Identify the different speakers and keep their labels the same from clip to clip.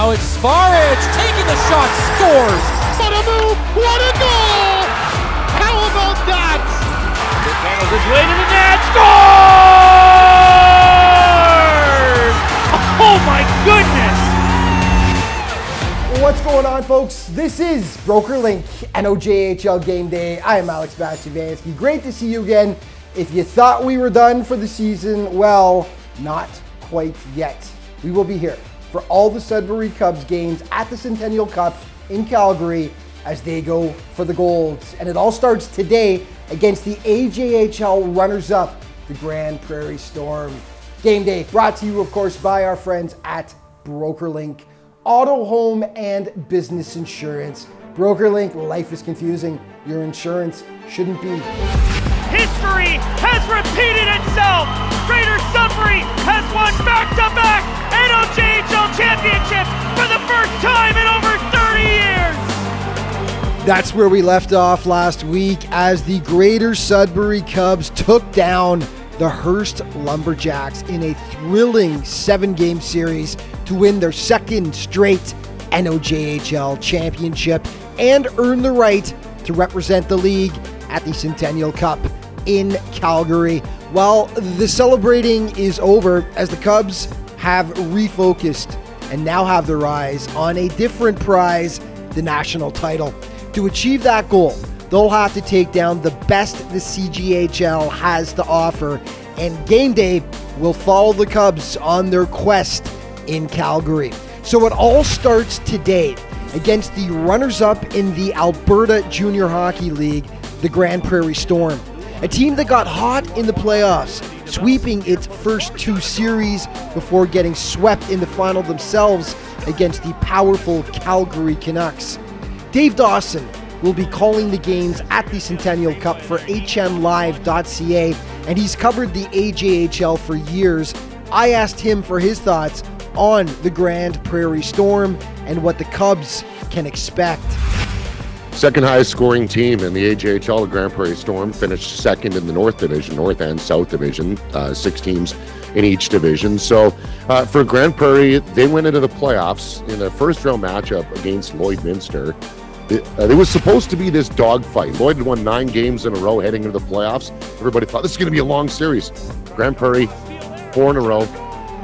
Speaker 1: Now it's Sparage taking the shot, scores!
Speaker 2: What a move! What a goal! How about that?
Speaker 3: It handles its way to the net, scores! Oh my goodness!
Speaker 4: What's going on, folks? This is BrokerLink NOJHL Game Day. I am Alex Bastyovanszky. Great to see you again. If you thought we were done for the season, well, not quite yet. We will be here for all the Sudbury Cubs games at the Centennial Cup in Calgary as they go for the Golds. And it all starts today against the AJHL runners-up, the Grand Prairie Storm. Game Day brought to you, of course, by our friends at BrokerLink Auto, Home, and Business Insurance. BrokerLink, life is confusing. Your insurance shouldn't be.
Speaker 3: History has repeated itself. Greater Sudbury has won back-to-back NOJHL championships for the first time in over 30 years.
Speaker 4: That's where we left off last week as the Greater Sudbury Cubs took down the Hearst Lumberjacks in a thrilling 7-game series to win their second straight NOJHL championship and earn the right to represent the league at the Centennial Cup in Calgary. Well, the celebrating is over as the Cubs have refocused and now have their eyes on a different prize, the national title. To achieve that goal, they'll have to take down the best the CJHL has to offer, and Game Day will follow the Cubs on their quest in Calgary. So it all starts today against the runners-up in the Alberta Junior Hockey League, the Grand Prairie Storm, a team that got hot in the playoffs, sweeping its first 2 series before getting swept in the final themselves against the powerful Calgary Canucks. Dave Dawson will be calling the games at the Centennial Cup for HMLive.ca, and he's covered the AJHL for years. I asked him for his thoughts on the Grand Prairie Storm and what the Cubs can expect.
Speaker 5: Second highest scoring team in the AJHL, the Grand Prairie Storm, finished second in the North Division, North and South Division, 6 teams in each division. So for Grand Prairie, they went into the playoffs in their first round matchup against Lloydminster. It was supposed to be this dogfight. Lloyd had won 9 games in a row heading into the playoffs. Everybody thought this is going to be a long series. Grand Prairie, 4 in a row.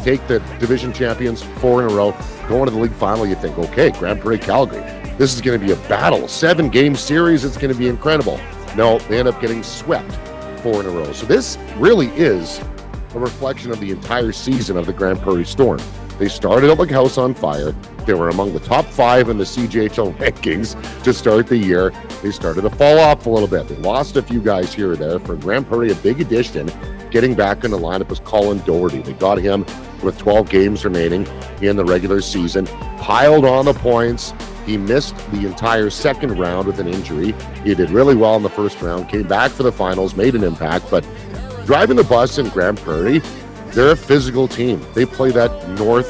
Speaker 5: Take the division champions, 4 in a row. Going to the league final, you think, okay, Grand Prairie, Calgary. This is going to be a battle. 7-game series. It's going to be incredible. No, they end up getting swept 4 in a row. So this really is a reflection of the entire season of the Grand Prairie Storm. They started out like a house on fire. They were among the top 5 in the CJHL rankings to start the year. They started to fall off a little bit. They lost a few guys here or there. For Grand Prairie, a big addition getting back in the lineup was Colin Doherty. They got him with 12 games remaining in the regular season, piled on the points. He missed the entire second round with an injury. He did really well in the first round, came back for the finals, made an impact, but driving the bus in Grand Prairie, they're a physical team. They play that north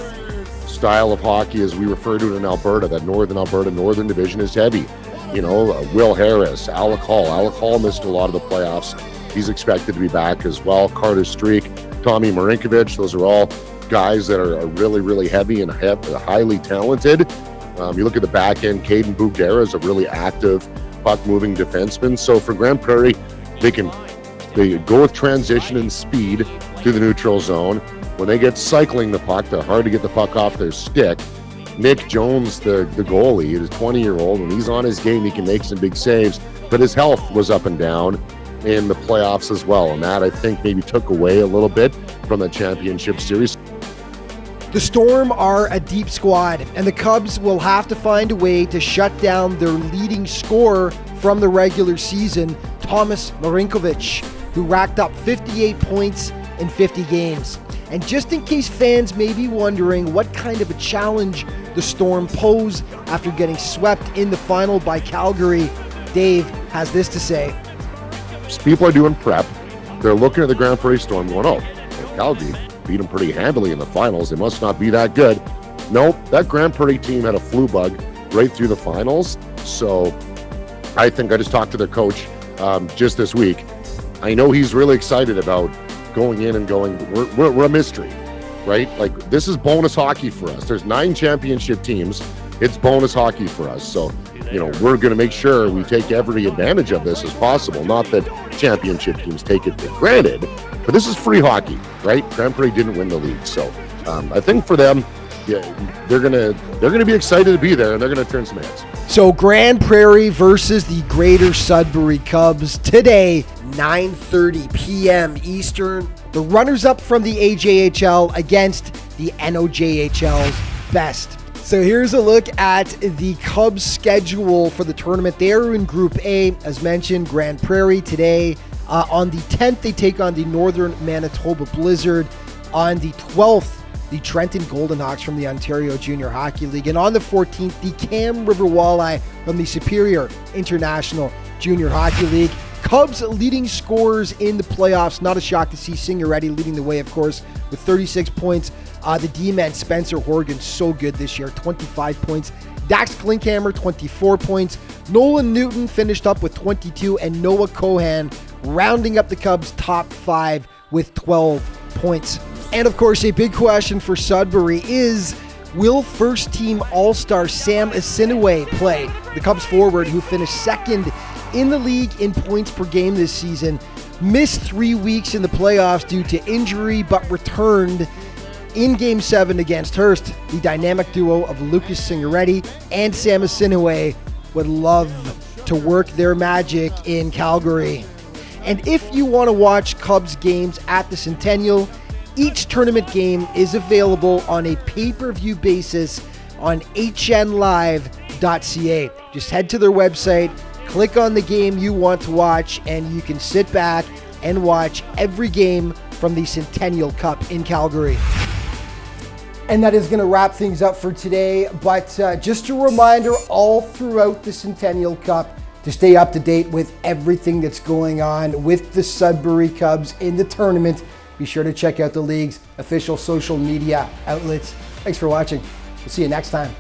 Speaker 5: style of hockey, as we refer to it in Alberta. That Northern Alberta Northern Division is heavy. You know, Will Harris, Alec Hall. Alec Hall missed a lot of the playoffs. He's expected to be back as well. Carter Streak, Tommy Marinkovic, those are all guys that are really, really heavy and highly talented. You look at the back end, Caden Bougdera is a really active puck-moving defenseman. So for Grand Prairie, they go with transition and speed to the neutral zone. When they get cycling the puck, they're hard to get the puck off their stick. Nick Jones, the goalie, is a 20-year-old. When he's on his game, he can make some big saves, but his health was up and down in the playoffs as well, and that, I think, maybe took away a little bit from the championship series.
Speaker 4: The Storm are a deep squad, and the Cubs will have to find a way to shut down their leading scorer from the regular season, Thomas Marinkovic, who racked up 58 points in 50 games. And just in case fans may be wondering what kind of a challenge the Storm pose after getting swept in the final by Calgary, Dave has this to say.
Speaker 5: People are doing prep. They're looking at the Grand Prairie Storm going, oh, well, Calgary beat them pretty handily in the finals. They must not be that good. Nope, that Grand Prairie team had a flu bug right through the finals. So I think I just talked to their coach just this week. I know he's really excited about going in and going, we're a mystery. right? Like, this is bonus hockey for us. There's 9 championship teams. It's bonus hockey for us. So, we're going to make sure we take every advantage of this as possible. Not that championship teams take it for granted, but this is free hockey, right? Grand Prairie didn't win the league. So I think for them, they're gonna be excited to be there, and they're gonna turn some heads.
Speaker 4: So Grand Prairie versus the Greater Sudbury Cubs today, 9:30 p.m. Eastern. The runners-up from the AJHL against the NOJHL's best. So here's a look at the Cubs' schedule for the tournament. They are in Group A, as mentioned, Grand Prairie today. On the 10th, they take on the Northern Manitoba Blizzard. On the 12th, the Trenton Golden Hawks from the Ontario Junior Hockey League. And on the 14th, the Cam River Walleye from the Superior International Junior Hockey League. Cubs leading scorers in the playoffs. Not a shock to see Signoretti leading the way, of course, with 36 points. The D-man Spencer Horgan, so good this year, 25 points. Dax Klinkhammer, 24 points. Nolan Newton finished up with 22, and Noah Cohan rounding up the Cubs' top 5 with 12 points. And of course, a big question for Sudbury is, will first-team All-Star Sam Asinaway play? The Cubs forward, who finished second in the league in points per game this season, missed 3 weeks in the playoffs due to injury, but returned in Game 7 against Hearst. The dynamic duo of Lucas Signoretti and Sam Asinaway would love to work their magic in Calgary. And if you want to watch Cubs games at the Centennial, each tournament game is available on a pay-per-view basis on hnlive.ca. Just head to their website, click on the game you want to watch, and you can sit back and watch every game from the Centennial Cup in Calgary. And that is going to wrap things up for today. But just a reminder, all throughout the Centennial Cup, to stay up to date with everything that's going on with the Sudbury Cubs in the tournament, be sure to check out the league's official social media outlets. Thanks for watching. We'll see you next time.